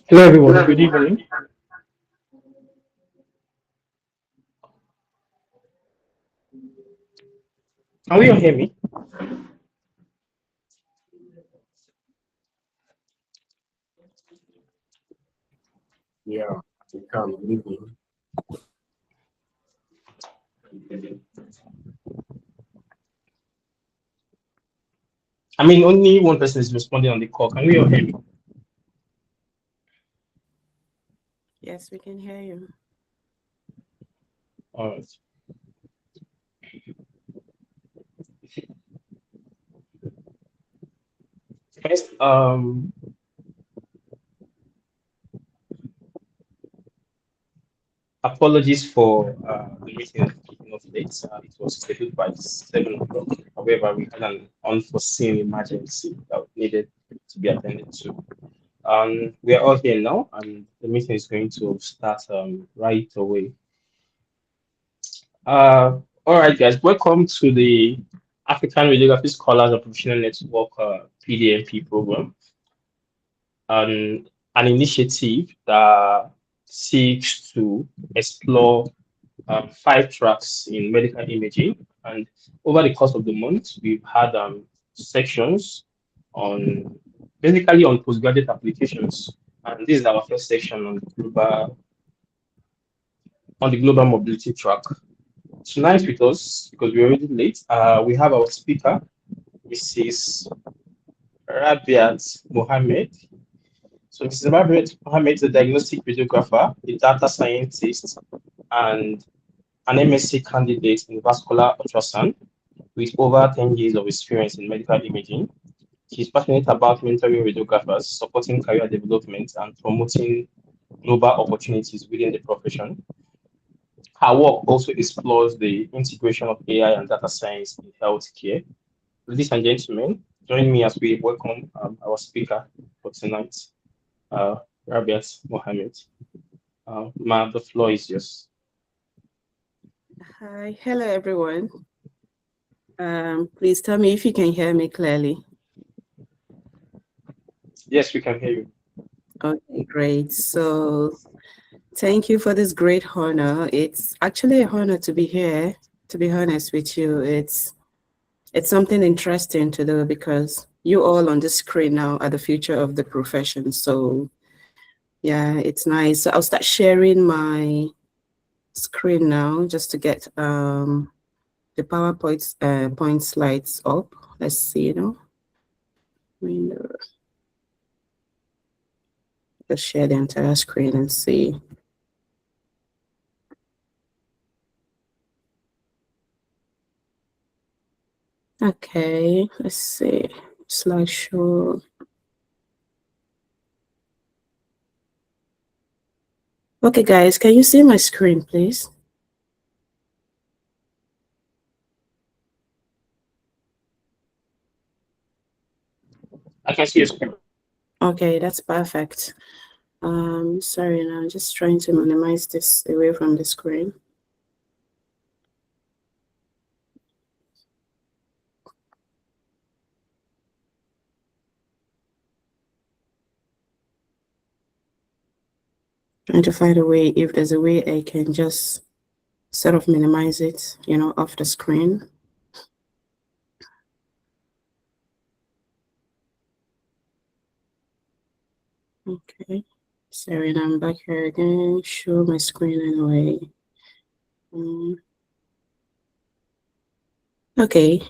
Hello, everyone. Good evening. Can you all hear me? Yeah, you can believe me. I mean, only one person is responding on the call. Can we all hear me? Yes, we can hear you. All right. First, apologies for the meeting kicking off late. It was scheduled by 7 o'clock. However, we had an unforeseen emergency that needed to be attended to. We are all here now, and the meeting is going to start right away. All right, guys, welcome to the African Radiography Scholars and Professional Network PDMP program, an, an initiative that seeks to explore 5 tracks in medical imaging. And over the course of the month, we've had sections on basically on postgraduate applications. And this is our first section on the global mobility track. Tonight with us, because we're already late, we have our speaker, Mrs. Rabiat Mohammed. So Mrs. Rabiat Mohammed is a diagnostic radiographer, a data scientist, and an MSc candidate in vascular ultrasound with over 10 years of experience in medical imaging. She's passionate about mentoring radiographers, supporting career development, and promoting global opportunities within the profession. Her work also explores the integration of AI and data science in healthcare. Ladies and gentlemen, join me as we welcome our speaker for tonight, uh, Rabiat Mohammed. Ma, the floor is yours. Hi, hello everyone. Please tell me if you can hear me clearly. Yes, we can hear you. Okay, great. So thank you for this great honor. It's actually a honor to be here, to be honest with you. It's something interesting to do because you all on the screen now are the future of the profession. So yeah, it's nice. So I'll start sharing my screen now just to get the PowerPoint point slides up. Let's see, window. Just share the entire screen and see. Okay, let's see. Slideshow. Okay, guys, can you see my screen, please? I can see your screen. Okay, that's perfect. Sorry, now I'm just trying to minimize this away from the screen. Trying to find a way, if there's a way I can just sort of minimize it, off the screen. Okay, sorry, now I'm back here again. Show my screen anyway. Okay,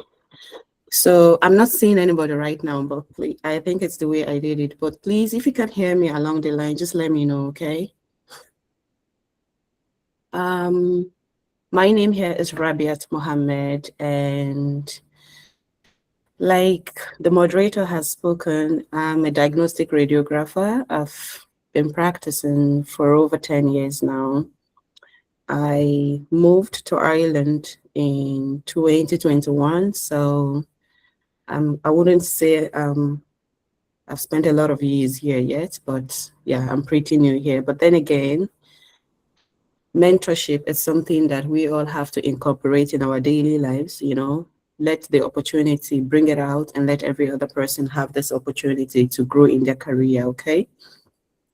so I'm not seeing anybody right now, but please, I think it's the way I did it. But please, if you can hear me along the line, just let me know, okay? My name here is Rabiat Mohammed, and like the moderator has spoken, I'm a diagnostic radiographer. I've been practicing for over 10 years now. I moved to Ireland in 2021, so I wouldn't say I've spent a lot of years here yet, but yeah, I'm pretty new here. But then again, mentorship is something that we all have to incorporate in our daily lives, let the opportunity, bring it out, and let every other person have this opportunity to grow in their career, okay?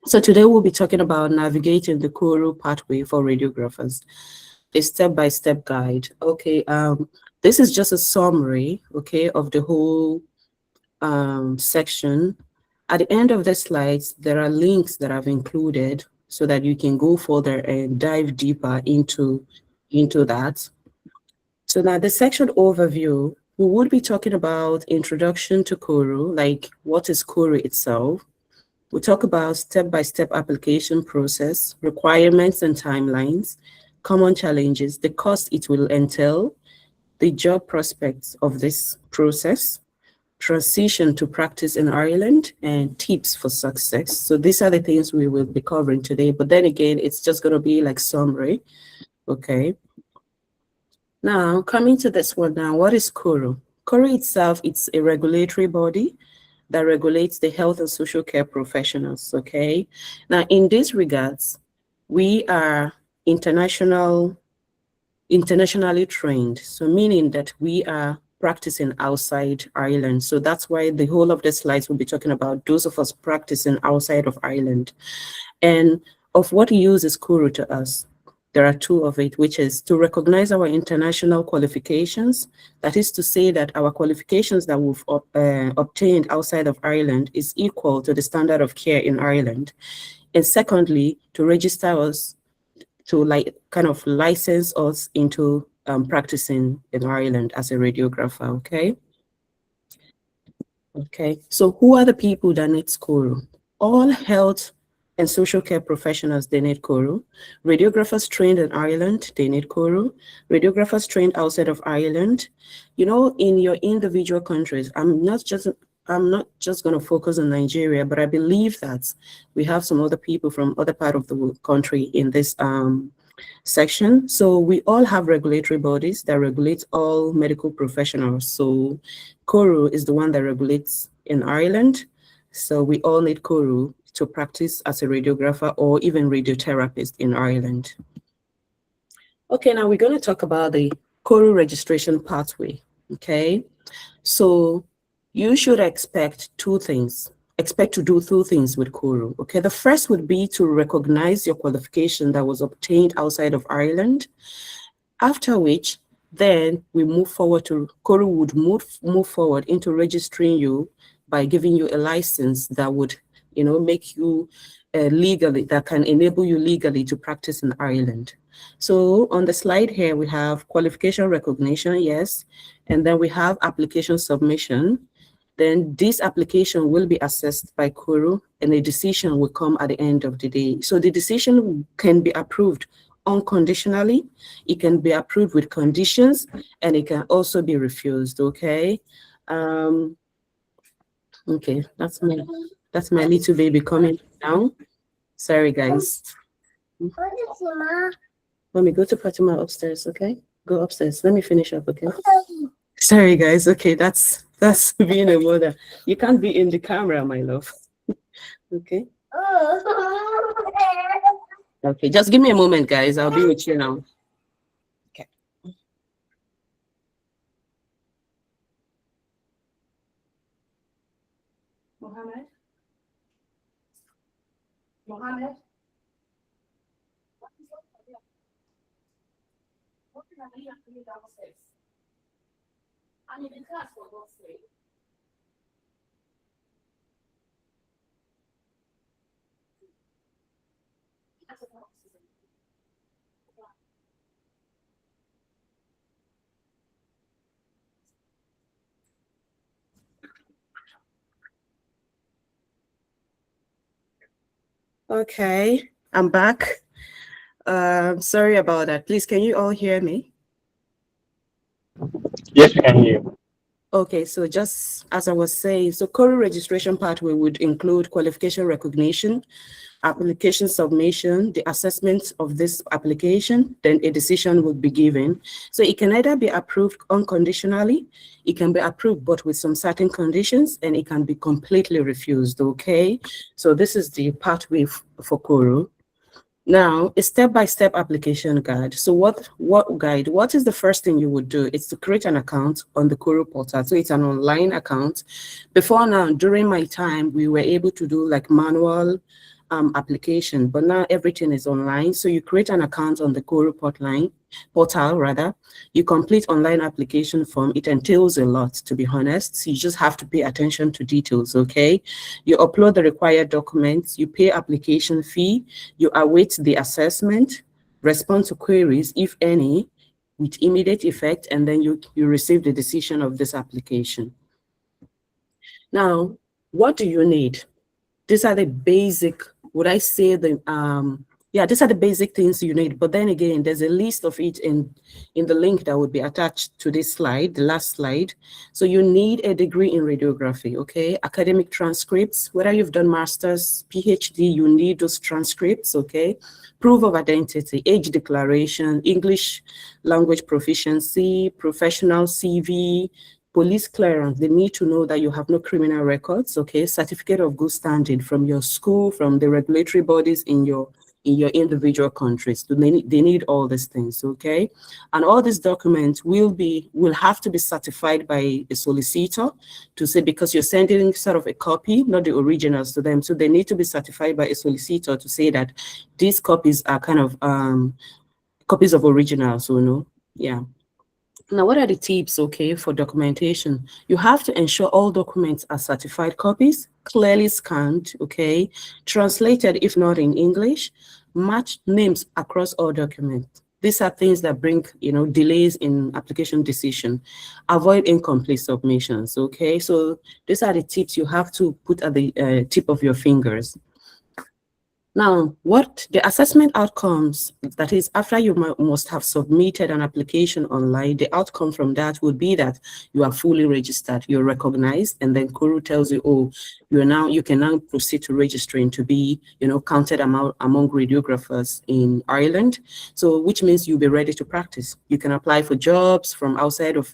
So today we'll be talking about navigating the CORU pathway for radiographers, a step-by-step guide. Okay, this is just a summary, okay, of the whole section. At the end of the slides, there are links that I've included so that you can go further and dive deeper into that. So now the section overview, we would be talking about introduction to CORU, like what is CORU itself. We talk about step-by-step application process, requirements and timelines, common challenges, the cost it will entail, the job prospects of this process, transition to practice in Ireland, and tips for success. So these are the things we will be covering today. But then again, it's just going to be like summary. Okay. Now, coming to this one now, what is CORU? CORU itself, it's a regulatory body that regulates the health and social care professionals, okay? Now, in these regards, we are internationally trained, so meaning that we are practicing outside Ireland. So that's why the whole of the slides will be talking about those of us practicing outside of Ireland. And of what use is CORU to us? There are two of it, which is to recognize our international qualifications. That is to say that our qualifications that we've obtained outside of Ireland is equal to the standard of care in Ireland. And secondly, to register us, to like kind of license us into practicing in Ireland as a radiographer, okay? Okay, so who are the people that need CORU? All health and social care professionals, they need CORU. Radiographers trained in Ireland, they need CORU. Radiographers trained outside of Ireland. You know, in your individual countries, I'm not just going to focus on Nigeria, but I believe that we have some other people from other part of the country in this section. So we all have regulatory bodies that regulate all medical professionals. So CORU is the one that regulates in Ireland. So we all need CORU to practice as a radiographer or even radiotherapist in Ireland. Okay, now we're going to talk about the CORU registration pathway, okay? So you should expect two things. Expect to do two things with CORU, okay? The first would be to recognize your qualification that was obtained outside of Ireland, after which then we move forward to, CORU would move forward into registering you by giving you a license that would, you know, make you legally, that can enable you legally to practice in Ireland. So on the slide here, we have qualification recognition, yes, and then we have application submission. Then this application will be assessed by CORU and a decision will come at the end of the day. So the decision can be approved unconditionally, it can be approved with conditions, and it can also be refused, okay? Okay, that's my little baby coming down. Sorry, guys. Let me go to Fatima upstairs, okay? Go upstairs. Let me finish up, okay? Sorry, guys. Okay, that's being a mother. You can't be in the camera, my love. Okay. Okay, just give me a moment, guys. I'll be with you now. Okay. Mohammed? Mohammed? What can I do downstairs? I'm in class for God's sake. Okay, I'm back. Sorry about that. Please, can you all hear me? Yes, we can hear you. Okay, so just as I was saying, so CORU registration pathway would include qualification recognition, application submission, the assessment of this application, then a decision would be given. So it can either be approved unconditionally, it can be approved but with some certain conditions, and it can be completely refused, okay? So this is the pathway for CORU. Now, a step-by-step application guide. So what guide? What is the first thing you would do? It's to create an account on the CORU portal. So it's an online account. Before now, during my time, we were able to do like manual application, but now everything is online. So you create an account on the CORU portal rather. You complete online application form. It entails a lot, to be honest. So you just have to pay attention to details, okay? You upload the required documents, you pay application fee, you await the assessment, respond to queries, if any, with immediate effect, and then you receive the decision of this application. Now, what do you need? These are the basic, would I say these are the basic things you need. But then again, there's a list of it in the link that would be attached to this slide, the last slide. So you need a degree in radiography, okay? Academic transcripts, whether you've done master's, PhD, you need those transcripts, okay? Proof of identity, age declaration, English language proficiency, professional CV, police clearance. They need to know that you have no criminal records, okay? Certificate of good standing from your school, from the regulatory bodies in your individual countries. They need all these things, okay? And all these documents will have to be certified by a solicitor to say, because you're sending sort of a copy, not the originals to them. So they need to be certified by a solicitor to say that these copies are kind of copies of originals, so no, yeah. Now, what are the tips, okay, for documentation? You have to ensure all documents are certified copies, clearly scanned, okay, translated if not in English, match names across all documents. These are things that bring, delays in application decision. Avoid incomplete submissions, okay? So these are the tips you have to put at the tip of your fingers. Now, what the assessment outcomes, that is, after you must have submitted an application online, the outcome from that would be that you are fully registered, you're recognized, and then CORU tells you, oh, you can now proceed to registering to be, counted among radiographers in Ireland. So, which means you'll be ready to practice. You can apply for jobs from outside of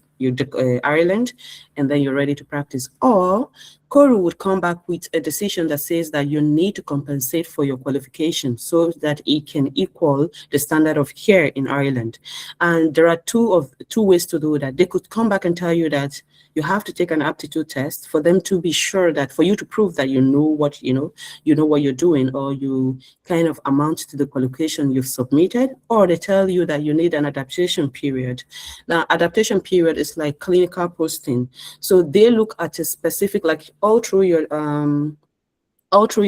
Ireland, and then you're ready to practice. Or CORU would come back with a decision that says that you need to compensate for your qualification so that it can equal the standard of care in Ireland. And there are two ways to do that. They could come back and tell you that you have to take an aptitude test for them to be sure that, for you to prove that you know what you're doing, or you kind of amount to the qualification you've submitted, or they tell you that you need an adaptation period. Now, adaptation period is like clinical posting. So they look at a specific, like all through your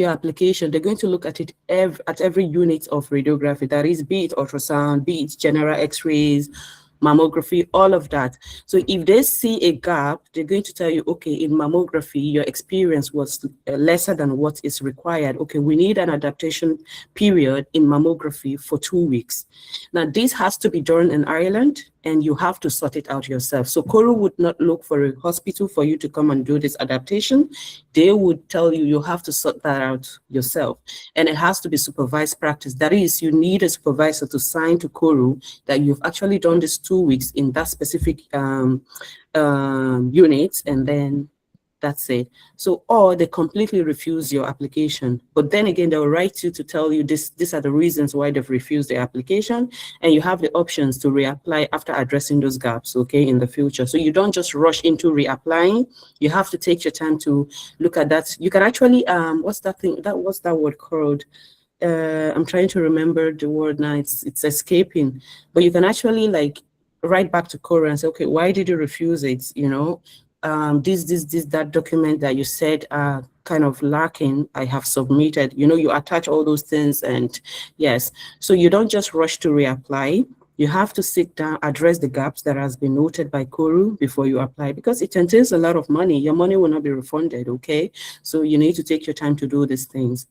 application, they're going to look at it at every unit of radiography. That is, be it ultrasound, be it general x-rays, mammography, all of that. So if they see a gap, they're going to tell you, okay, in mammography, your experience was lesser than what is required. Okay, we need an adaptation period in mammography for 2 weeks. Now, this has to be done in Ireland, and you have to sort it out yourself. So CORU would not look for a hospital for you to come and do this adaptation. They would tell you you have to sort that out yourself. And it has to be supervised practice. That is, you need a supervisor to sign to CORU that you've actually done this 2 weeks in that specific unit, and then that's it. So, or they completely refuse your application. But then again, they'll write you to tell you these are the reasons why they've refused the application, and you have the options to reapply after addressing those gaps, okay, in the future. So you don't just rush into reapplying. You have to take your time to look at that. You can actually, what's that word called? I'm trying to remember the word now. It's escaping. But you can actually like write back to CORU and say, okay, why did you refuse it? That document that you said are kind of lacking, I have submitted. You attach all those things, and yes. So you don't just rush to reapply. You have to sit down, address the gaps that has been noted by CORU before you apply, because it entails a lot of money. Your money will not be refunded, okay? So you need to take your time to do these things.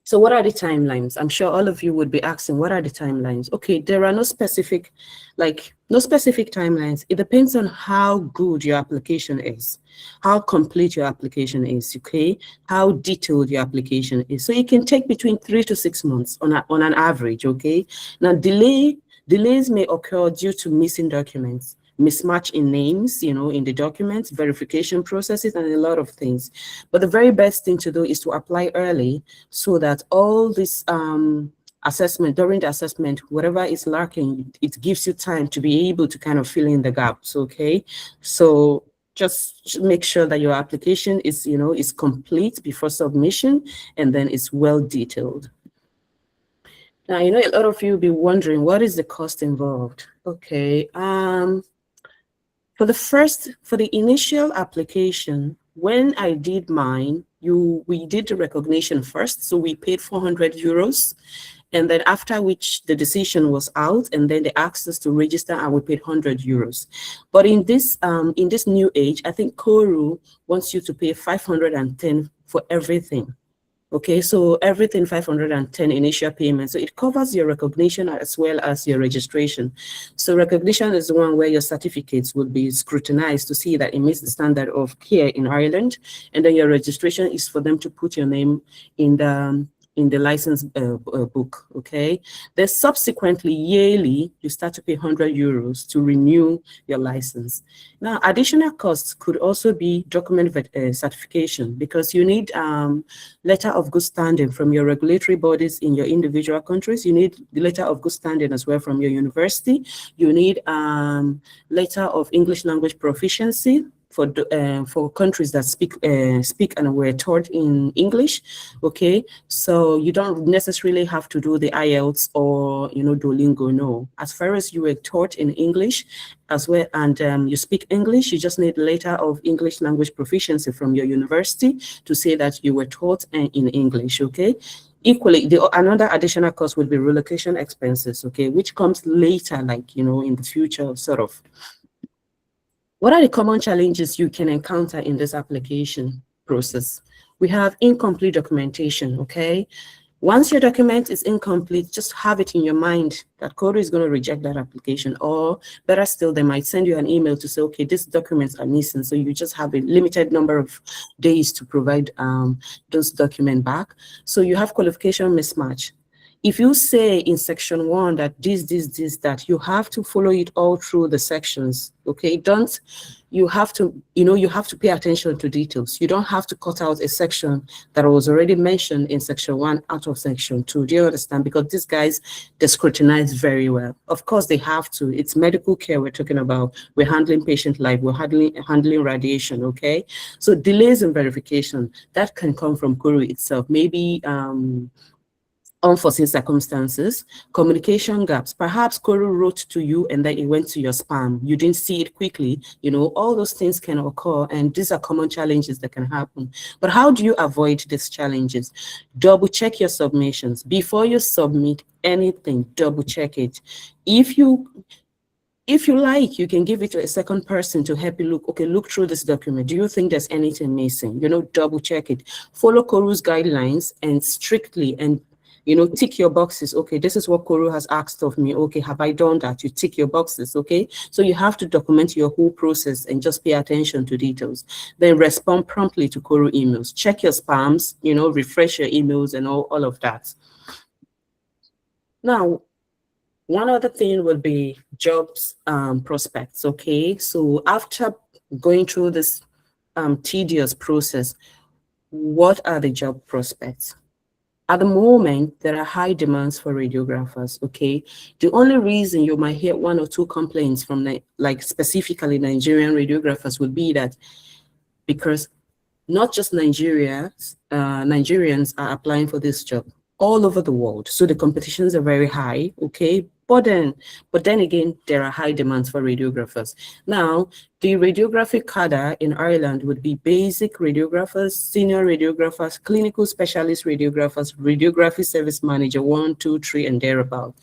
So what are the timelines? I'm sure all of you would be asking, what are the timelines? Okay, there are no specific timelines. It depends on how good your application is, how complete your application is, okay? How detailed your application is. So it can take between 3 to 6 months on an average, okay? Now, delays may occur due to missing documents, mismatch in names, in the documents, verification processes, and a lot of things. But the very best thing to do is to apply early, so that all this during the assessment, whatever is lacking, it gives you time to be able to kind of fill in the gaps, okay? So just make sure that your application is, is complete before submission, and then it's well detailed. Now, a lot of you will be wondering, what is the cost involved? Okay, for the initial application, when I did mine, we did the recognition first, so we paid 400 euros. And then after which the decision was out, and then they asked us to register, and we paid 100 euros. But in this new age, I think CORU wants you to pay 510 for everything. Okay, so everything 510 initial payment. So it covers your recognition as well as your registration. So recognition is the one where your certificates will be scrutinized to see that it meets the standard of care in Ireland. And then your registration is for them to put your name in the license book, okay? Then subsequently, yearly, you start to pay 100 euros to renew your license. Now, additional costs could also be document certification, because you need letter of good standing from your regulatory bodies in your individual countries. You need the letter of good standing as well from your university. You need letter of English language proficiency for countries that speak and were taught in English. Okay, so you don't necessarily have to do the IELTS or Duolingo. No, as far as you were taught in English as well, and you speak English, you just need a letter of English language proficiency from your university to say that you were taught in English. Okay. Equally, another additional cost would be relocation expenses, okay, which comes later, like in the future, sort of. What are the common challenges you can encounter in this application process? We have incomplete documentation, okay? Once your document is incomplete, just have it in your mind that CORU is going to reject that application, or better still, they might send you an email to say, okay, these documents are missing, so you just have a limited number of days to provide those documents back. So you have qualification mismatch. If you say in section 1 that this, that, you have to follow it all through the sections, okay? You have to pay attention to details. You don't have to cut out a section that was already mentioned in section 1 out of section 2. Do you understand? Because these guys, they scrutinize very well. Of course, they have to. It's medical care we're talking about. We're handling patient life. We're handling radiation, okay? So delays in verification, that can come from CORU itself. Maybe unforeseen circumstances, communication gaps. Perhaps CORU wrote to you and then it went to your spam. You didn't see it quickly. All those things can occur, and these are common challenges that can happen. But how do you avoid these challenges? Double check your submissions. Before you submit anything, double check it. If you like, you can give it to a second person to help you look through this document. Do you think there's anything missing? Double check it. Follow CORU's guidelines and strictly, and tick your boxes. Okay, this is what CORU has asked of me. Okay, have I done that? You tick your boxes, okay? So you have to document your whole process and just pay attention to details. Then respond promptly to CORU emails. Check your spams, refresh your emails and all of that. Now, one other thing would be jobs prospects, okay? So after going through this tedious process, what are the job prospects? At the moment, there are high demands for radiographers, okay? The only reason you might hear 1 or 2 complaints from specifically Nigerian radiographers would be that because not just Nigerians are applying for this job all over the world. So the competitions are very high, okay? But then again, there are high demands for radiographers. Now, the radiographic cadre in Ireland would be basic radiographers, senior radiographers, clinical specialist radiographers, radiography service manager, 1, 2, 3, and thereabout.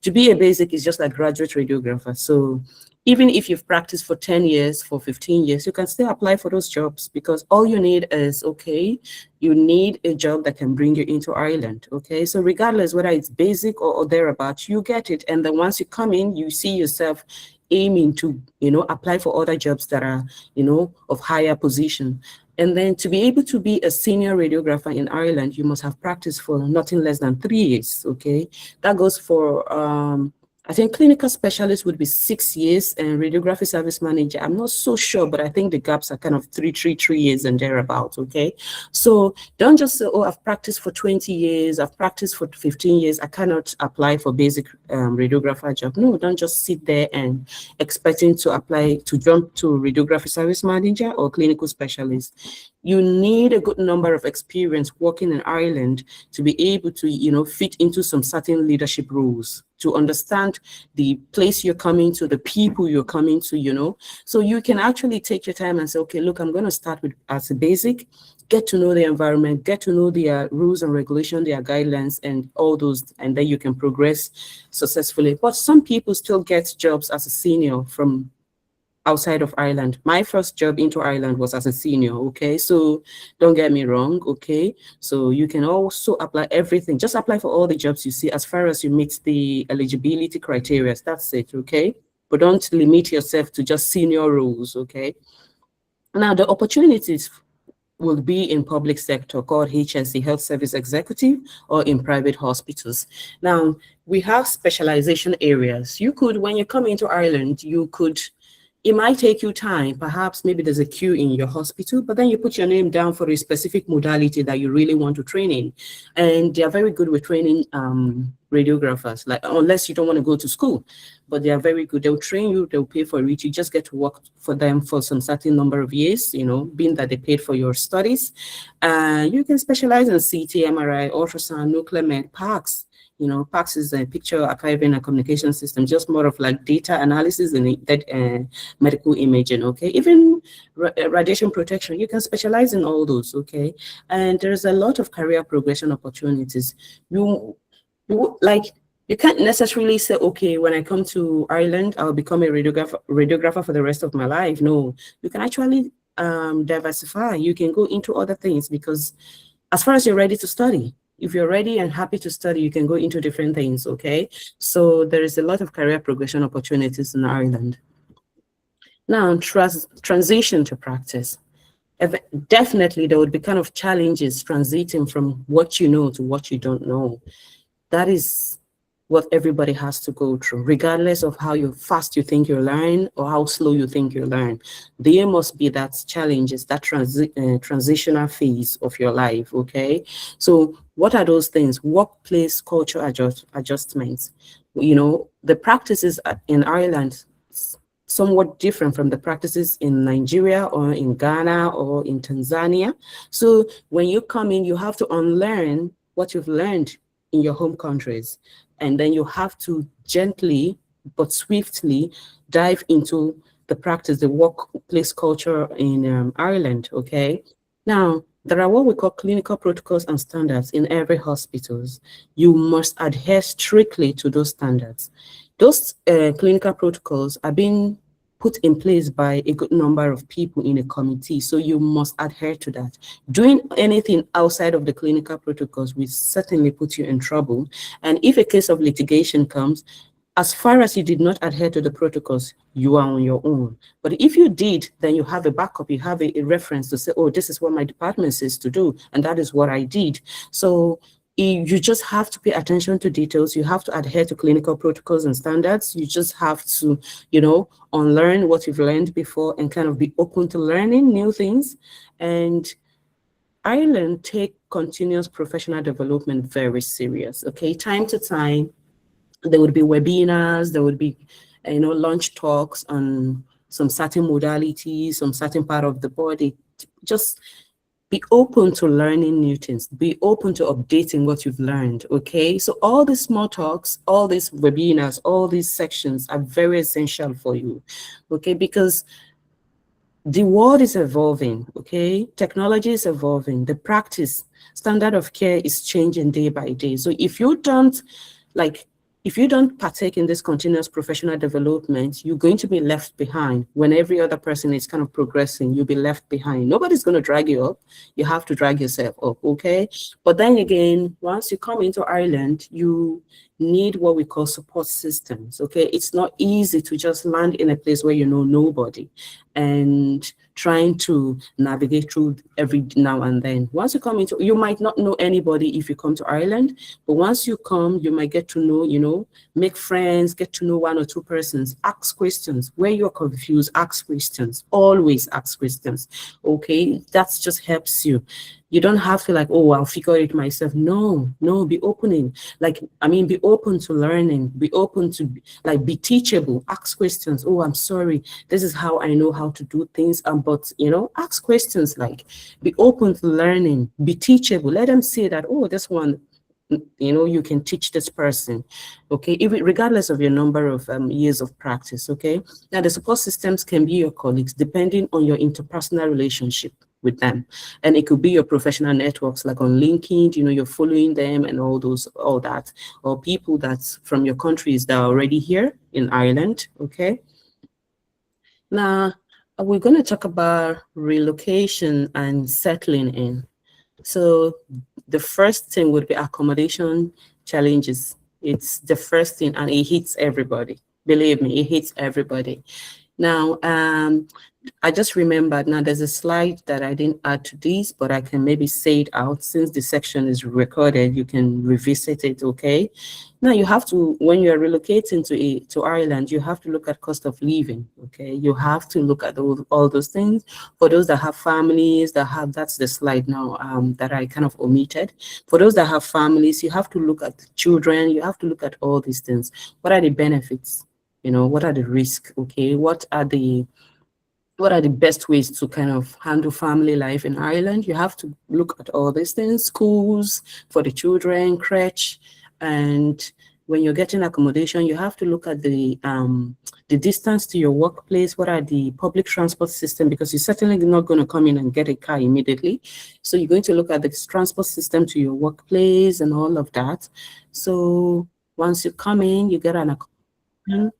To be a basic is just like graduate radiographer. So even if you've practiced for 10 years, for 15 years, you can still apply for those jobs, because all you need is, okay, you need a job that can bring you into Ireland, okay? So regardless whether it's basic or thereabouts, you get it. And then once you come in, you see yourself aiming to, apply for other jobs that are, of higher position. And then to be able to be a senior radiographer in Ireland, you must have practiced for nothing less than 3 years, okay? That goes for I think clinical specialist would be 6 years, and radiography service manager, I'm not so sure, but I think the gaps are kind of 3 years and thereabouts. Okay, so don't just say, oh, I've practiced for 20 years, I've practiced for 15 years, I cannot apply for basic radiographer job. No, don't just sit there and expecting to apply to jump to radiography service manager or clinical specialist. You need a good number of experience working in Ireland to be able to, fit into some certain leadership roles, to understand the place you're coming to, the people you're coming to. So you can actually take your time and say, okay, look, I'm going to start with as a basic, get to know the environment, get to know their rules and regulation, their guidelines, and all those, and then you can progress successfully. But some people still get jobs as a senior from outside of Ireland. My first job into Ireland was as a senior, okay? So don't get me wrong, okay? So you can also apply everything. Just apply for all the jobs you see as far as you meet the eligibility criteria. That's it, okay? But don't limit yourself to just senior roles, okay? Now, the opportunities will be in public sector called HSE, Health Service Executive, or in private hospitals. Now, we have specialization areas. You could, when you come into Ireland, it might take you time. Perhaps maybe there's a queue in your hospital, but then you put your name down for a specific modality that you really want to train in. And they are very good with training radiographers, like unless you don't want to go to school, but they are very good. They'll train you, they'll pay for it. You just get to work for them for some certain number of years, being that they paid for your studies. You can specialize in CT, MRI, ultrasound, nuclear med, PACS. PACS is a picture archiving and communication system, just more of like data analysis and medical imaging, okay? Even radiation protection, you can specialize in all those, okay? And there's a lot of career progression opportunities. You can't necessarily say, okay, when I come to Ireland, I'll become a radiographer for the rest of my life. No, you can actually diversify. You can go into other things, because as far as you're ready to study, if you're ready and happy to study, you can go into different things, okay? So there is a lot of career progression opportunities in Ireland. Now, transition to practice. Definitely, there would be kind of challenges transiting from what you know to what you don't know. That is what everybody has to go through, regardless of how fast you think you learn or how slow you think you learn. There must be that challenges, that transitional phase of your life, okay? So what are those things? Workplace culture adjustments. The practices in Ireland somewhat different from the practices in Nigeria or in Ghana or in Tanzania. So when you come in, you have to unlearn what you've learned in your home countries. And then you have to gently but swiftly dive into the practice, the workplace culture in Ireland, okay? Now, there are what we call clinical protocols and standards in every hospitals. You must adhere strictly to those standards. Those clinical protocols are being put in place by a good number of people in a committee, so you must adhere to that. Doing anything outside of the clinical protocols will certainly put you in trouble. And if a case of litigation comes, as far as you did not adhere to the protocols, you are on your own. But if you did, then you have a backup, you have a reference to say, oh, this is what my department says to do, and that is what I did. So you just have to pay attention to details. You have to adhere to clinical protocols and standards. You just have to, unlearn what you've learned before and kind of be open to learning new things. And Ireland take continuous professional development very serious, okay? Time to time, there would be webinars, there would be, launch talks on some certain modalities, some certain part of the body. Just be open to learning new things. Be open to updating what you've learned, okay? So all these small talks, all these webinars, all these sections are very essential for you, okay? Because the world is evolving, okay? Technology is evolving. The practice, standard of care is changing day by day. So if you don't partake in this continuous professional development, you're going to be left behind. When every other person is kind of progressing, you'll be left behind. Nobody's going to drag you up. You have to drag yourself up, okay? But then again, once you come into Ireland, you need what we call support systems. Okay, it's not easy to just land in a place where you know nobody and trying to navigate through every now and then. Once you come into, you might not know anybody if you come to Ireland, but once you come, you might get to know, make friends, get to know one or two persons, ask questions. Where you're confused, ask questions. Always ask questions. Okay, that just helps you. You don't have to like, oh, I'll figure it myself. No, be opening. Like, I mean, be open to learning, be open to be teachable, ask questions. Oh, I'm sorry. This is how I know how to do things. But ask questions, like be open to learning, be teachable. Let them see that, oh, this one, you can teach this person, okay, even regardless of your number of years of practice, okay? Now, the support systems can be your colleagues, depending on your interpersonal relationship with them. And it could be your professional networks, like on LinkedIn, you're following them and all that, or people that's from your countries that are already here in Ireland, okay? Now, we're going to talk about relocation and settling in. So the first thing would be accommodation challenges. It's the first thing, and it hits everybody. Believe me, it hits everybody. Now, I just remembered, now there's a slide that I didn't add to this, but I can maybe say it out. Since the section is recorded, you can revisit it, okay? Now you have to, when you're relocating to Ireland, you have to look at cost of living, okay? You have to look at all those things. For those that have families, that's the slide now that I kind of omitted. For those that have families, you have to look at children, you have to look at all these things. What are the benefits? What are the risks, okay? What are the best ways to kind of handle family life in Ireland? You have to look at all these things, schools for the children, crèche, and when you're getting accommodation, you have to look at the distance to your workplace. What are the public transport system? Because you're certainly not going to come in and get a car immediately. So you're going to look at the transport system to your workplace and all of that. So once you come in, you get an accommodation,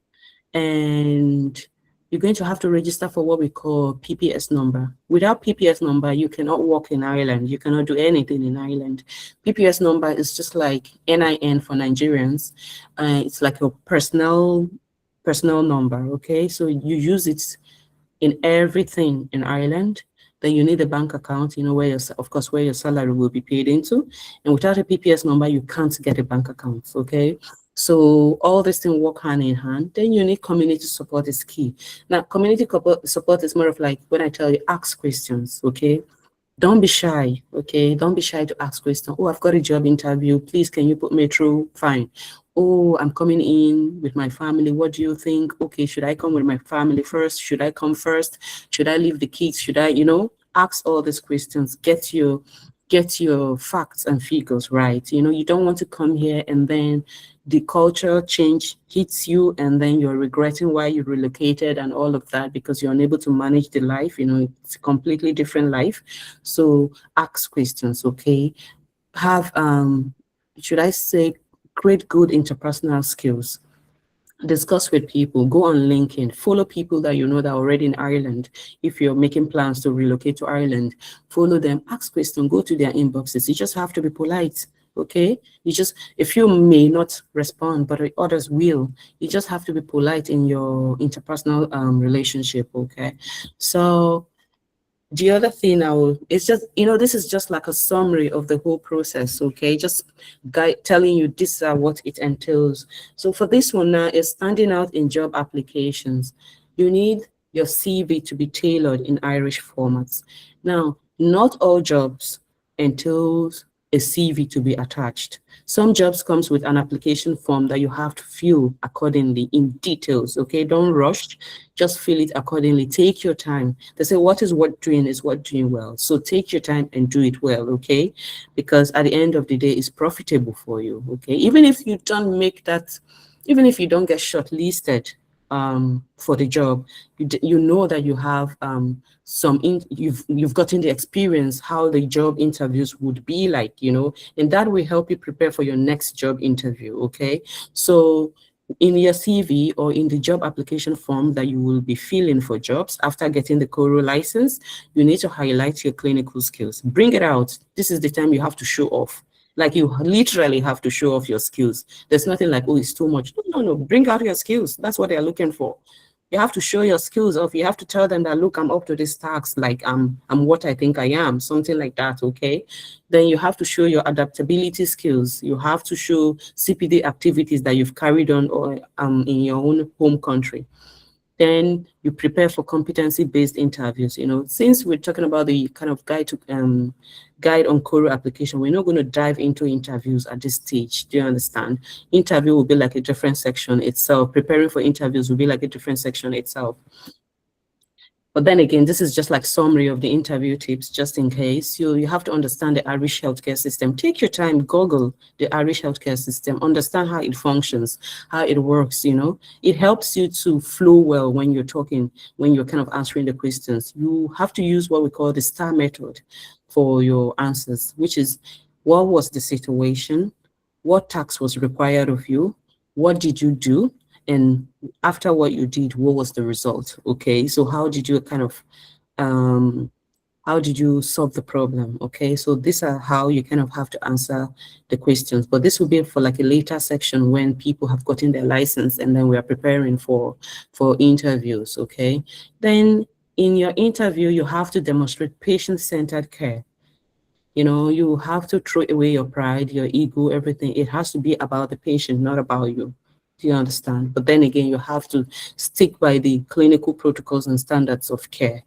and you're going to have to register for what we call PPS number. Without PPS number, you cannot work in Ireland. You cannot do anything in Ireland. PPS number is just like NIN for Nigerians. It's like a personal number, okay? So you use it in everything in Ireland. Then you need a bank account, where your salary will be paid into. And without a PPS number, you can't get a bank account, okay? So all these things work hand in hand. Then you need community support is key. Now, community support is more of like when I tell you, ask questions, okay? Don't be shy, okay? Don't be shy to ask questions. Oh, I've got a job interview. Please, can you put me through? Fine. Oh, I'm coming in with my family. What do you think? Okay, should I come with my family first? Should I come first? Should I leave the kids? Should I, ask all these questions. Get your facts and figures right. You don't want to come here and then the culture change hits you and then you're regretting why you relocated and all of that because you're unable to manage the life. It's a completely different life. So ask questions, okay? Have, should I say, create good interpersonal skills. Discuss with people, go on LinkedIn, follow people that you know that are already in Ireland. If you're making plans to relocate to Ireland, follow them, ask questions, go to their inboxes. You just have to be polite, okay? If you may not respond, but others will, you just have to be polite in your interpersonal relationship, okay? So the other thing it's just, this is just like a summary of the whole process, okay? Just telling you this is what it entails. So for this one now, is standing out in job applications. You need your CV to be tailored in Irish formats. Now, not all jobs entails a CV to be attached. Some jobs comes with an application form that you have to fill accordingly in details, okay? Don't rush, just fill it accordingly. Take your time. They say what is worth doing is worth doing well. So take your time and do it well, okay? Because at the end of the day, it's profitable for you, okay? Even if you don't get shortlisted for the job, you know that you have you've gotten the experience how the job interviews would be like, and that will help you prepare for your next job interview, okay? So in your CV or in the job application form that you will be filling for jobs after getting the CORU license, you need to highlight your clinical skills. Bring it out. This is the time you have to show off. Like you literally have to show off your skills. There's nothing like, oh, it's too much. No. Bring out your skills. That's what they're looking for. You have to show your skills off. You have to tell them that, look, I'm up to this task. Like I'm what I think I am, something like that. Okay. Then you have to show your adaptability skills. You have to show CPD activities that you've carried on or in your own home country. Then you prepare for competency-based interviews. Since we're talking about the kind of guide on CORU application, we're not going to dive into interviews at this stage. Do you understand? Interview will be like a different section itself. Preparing for interviews will be like a different section itself. But then again, this is just like summary of the interview tips, just in case. You have to understand the Irish healthcare system. Take your time, Google the Irish healthcare system, understand how it functions, how it works. It helps you to flow well when you're talking, when you're kind of answering the questions. You have to use what we call the STAR method for your answers, which is, what was the situation? What task was required of you? What did you do? And after what you did, what was the result? Okay, so how did you how did you solve the problem? Okay, so these are how you kind of have to answer the questions. But this will be for like a later section when people have gotten their license and then we are preparing for interviews. Okay, then in your interview, you have to demonstrate patient-centered care. You have to throw away your pride, your ego, everything. It has to be about the patient, not about you. Do you understand? But then again, you have to stick by the clinical protocols and standards of care.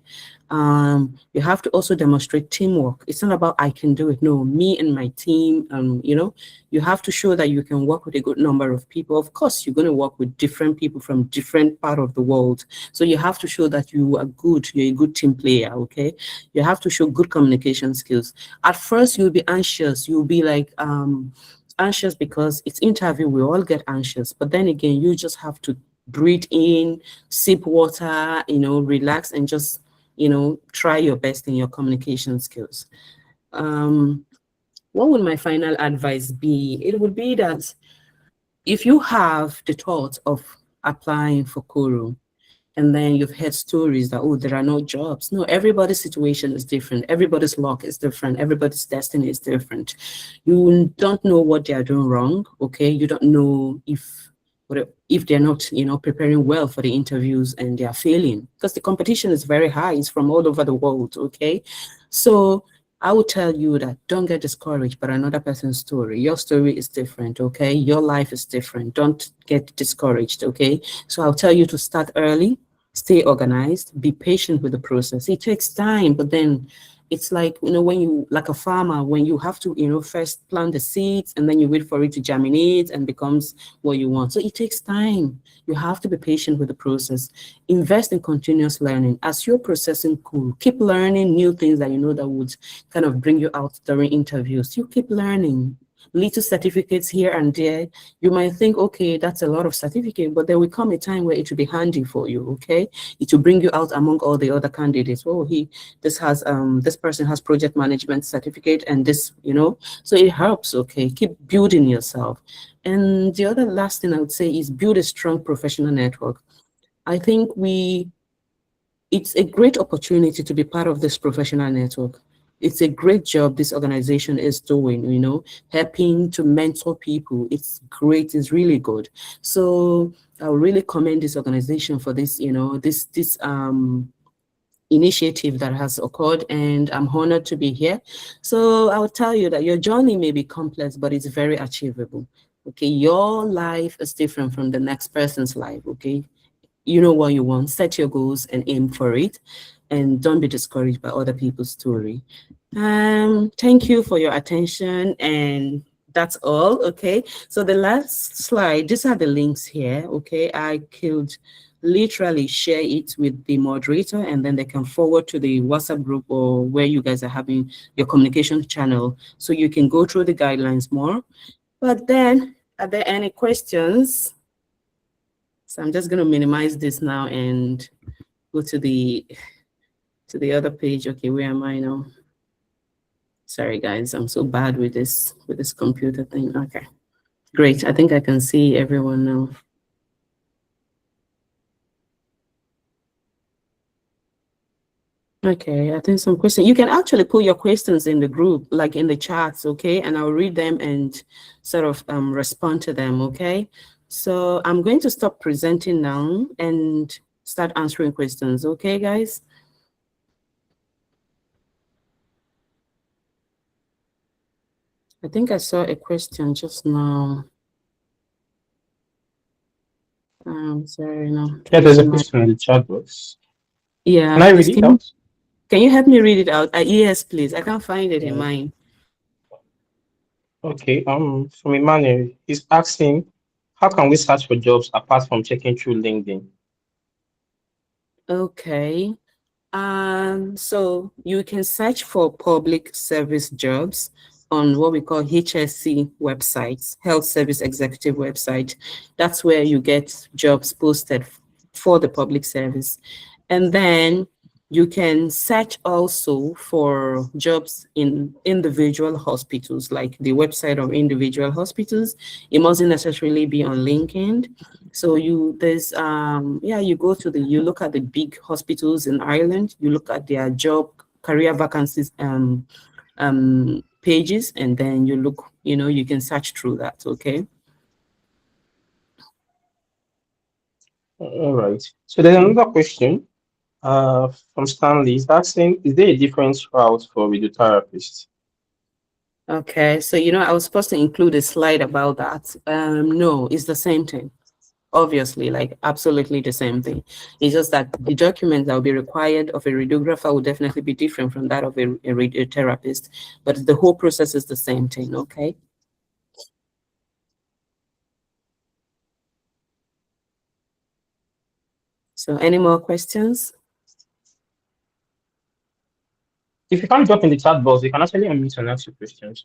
You have to also demonstrate teamwork. It's not about I can do it. No, me and my team. You have to show that you can work with a good number of people. Of course, you're going to work with different people from different part of the world. So you have to show that you are good. You're a good team player. Okay. You have to show good communication skills. At first, you'll be anxious. You'll be like anxious because it's interview. We all get anxious. But then again, you just have to breathe in, sip water, relax and just try your best in your communication skills. What would my final advice be? It would be that if you have the thought of applying for CORU, and then you've heard stories that, oh, there are no jobs. No, everybody's situation is different. Everybody's luck is different. Everybody's destiny is different. You don't know what they are doing wrong, okay? You don't know if they're not, preparing well for the interviews and they are failing, because the competition is very high. It's from all over the world, okay? So I would tell you that don't get discouraged by another person's story. Your story is different, okay? Your life is different. Don't get discouraged, okay? So I'll tell you to start early, stay organized, be patient with the process. It takes time, but then it's like, when you, like a farmer, when you have to, first plant the seeds and then you wait for it to germinate and becomes what you want. So it takes time. You have to be patient with the process. Invest in continuous learning. As you're processing CORU, keep learning new things that that would kind of bring you out during interviews. You keep learning. Little certificates here and there. You might think, okay, that's a lot of certificate, but there will come a time where it will be handy for you, okay? It will bring you out among all the other candidates. Oh, this person has project management certificate and this, so it helps, okay? Keep building yourself. And the other last thing I would say is build a strong professional network. I think it's a great opportunity to be part of this professional network. It's a great job this organization is doing, helping to mentor people. It's great, it's really good. So I really commend this organization for this, this initiative that has occurred, and I'm honored to be here. So I will tell you that your journey may be complex, but it's very achievable. Okay, your life is different from the next person's life, okay? You know what you want, set your goals and aim for it, and don't be discouraged by other people's story. Thank you for your attention, and that's all. Okay, so the last slide, these are the links here. Okay, I could literally share it with the moderator and then they can forward to the WhatsApp group or where you guys are having your communication channel, so you can go through the guidelines more. But then, are there any questions? So I'm just going to minimize this now and go to the other page. Okay, where am I now? Sorry guys, I'm so bad with this computer thing. Okay, great. I think I can see everyone now. Okay, I think some questions. You can actually put your questions in the group, like in the chats, okay? And I'll read them and sort of respond to them, okay? So I'm going to stop presenting now and start answering questions, okay, guys? I think I saw a question just now. Sorry, no, it Yeah, was there's a in my, question in the chat box. Can yeah, I read please, it out? can you help me read it out? Yes, please. I can't find it in Yeah. mine. Okay. From Emmanuel, he's asking, how can we search for jobs apart from checking through LinkedIn? Okay. So you can search for public service jobs on what we call HSC websites, Health Service Executive website. That's where you get jobs posted for the public service. And then you can search also for jobs in individual hospitals, like the website of individual hospitals. It mustn't necessarily be on LinkedIn. So you go to you look at the big hospitals in Ireland, you look at their job career vacancies pages, and then you look, you can search through that, okay? All right. So there's another question from Stanley. He's asking, is there a different route for radiotherapist? Okay, so I was supposed to include a slide about that. No, it's the same thing. Obviously, like absolutely the same thing. It's just that the document that will be required of a radiographer will definitely be different from that of a radiotherapist, but the whole process is the same thing, okay? So any more questions? If you can't drop in the chat box, you can actually unmute and ask your questions.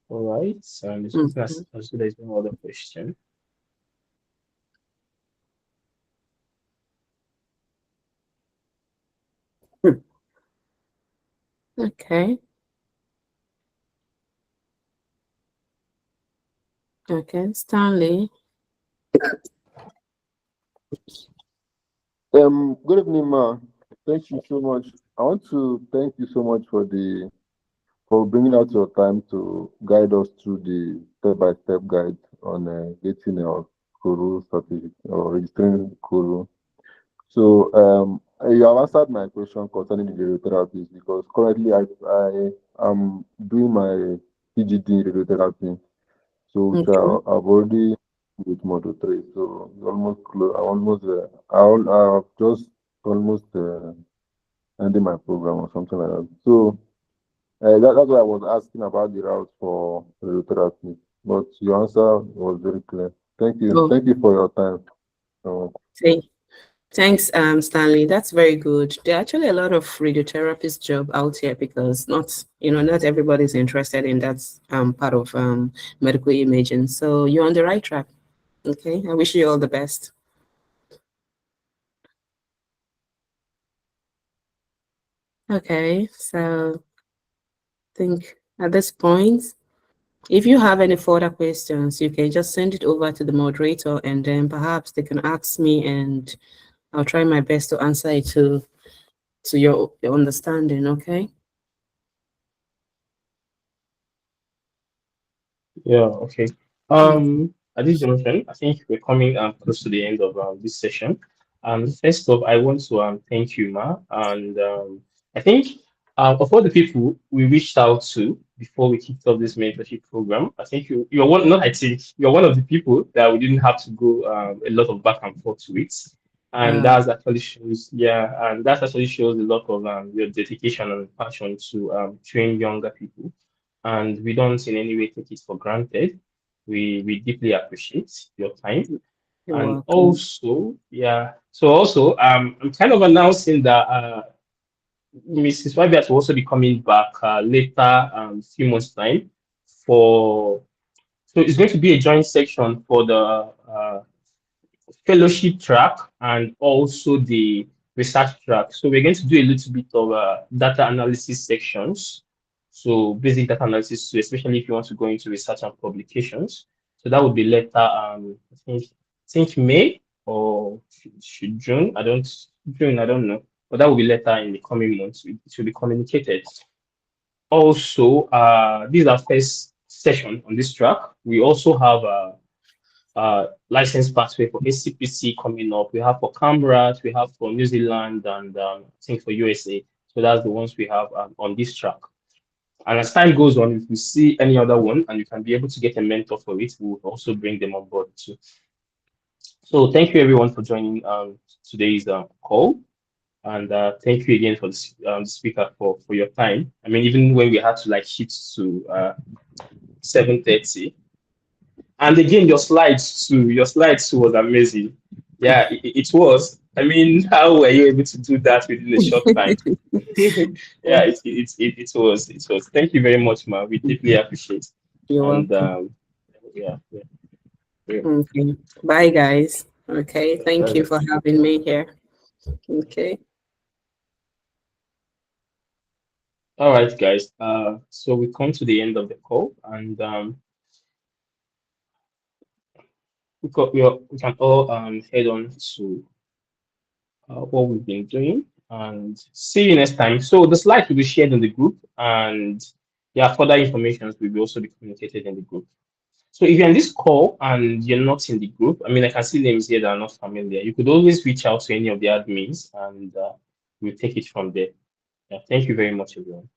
All right. So this person has Mhm. also there's no other question. Okay. Okay, Stanley. Good evening, ma. Thank you so much. I want to thank you so much for bringing out your time to guide us through the step-by-step guide on getting our CORU certificate or registering CORU. So you have answered my question concerning the radiotherapy because currently I am doing my PGD in radiotherapy. So which Okay. I've already with Model 3. So it's almost close. I almost I've just almost ending my program or something like that. So that's why I was asking about the route for radiotherapy. But your answer was very clear. Thank you. Oh, Thank you for your time. So, thanks, Stanley. That's very good. There are actually a lot of radiotherapist job out here because not everybody's interested in that part of medical imaging. So you're on the right track. Okay. I wish you all the best. Okay. So I think at this point, if you have any further questions, you can just send it over to the moderator and then perhaps they can ask me and I'll try my best to answer it to your understanding, okay? Yeah, okay. Mm. At this junction, I think we're coming close to the end of this session. First off, I want to thank you, Ma, and I think of all the people we reached out to before we kicked off this mentorship program, I think you're one. Not I think you're one of the people that we didn't have to go a lot of back and forth with, and Uh, that's actually shows and that actually shows a lot of your dedication and passion to train younger people, and we don't in any way take it for granted. We deeply appreciate your time. you're And welcome. also, so also I'm kind of announcing that Mrs. Wabiat will also be coming back later few months time for So it's going to be a joint section for the fellowship track and also the research track. So we're going to do a little bit of data analysis sections. So basic data analysis, so especially if you want to go into research and publications. So that would be later, I think May or should June. I don't know, but that will be later in the coming months. It will be communicated. Also, this is our first session on this track. We also have license pathway for ACPC coming up. We have for Canberra, we have for New Zealand, and I think for USA. So that's the ones we have on this track. And as time goes on, if we see any other one and you can be able to get a mentor for it, we'll also bring them on board too. So thank you everyone for joining today's call. And thank you again for the speaker for your time. I mean, even when we had to like hit to 7:30. And again, your slides too was amazing. Yeah, it was. I mean, how were you able to do that within a short time? Yeah, it was. Thank you very much, ma. We deeply appreciate. You're And welcome. yeah, yeah. Okay. Bye, guys. Okay. Thank you for having me here. Okay. All right, guys. So we come to the end of the call, and we can all head on to what we've been doing, and see you next time. So the slides will be shared in the group, and yeah, further information will also be communicated in the group. So if you're in this call and you're not in the group, I mean, I can see names here that are not familiar. You could always reach out to any of the admins, and we'll take it from there. Yeah, thank you very much, everyone.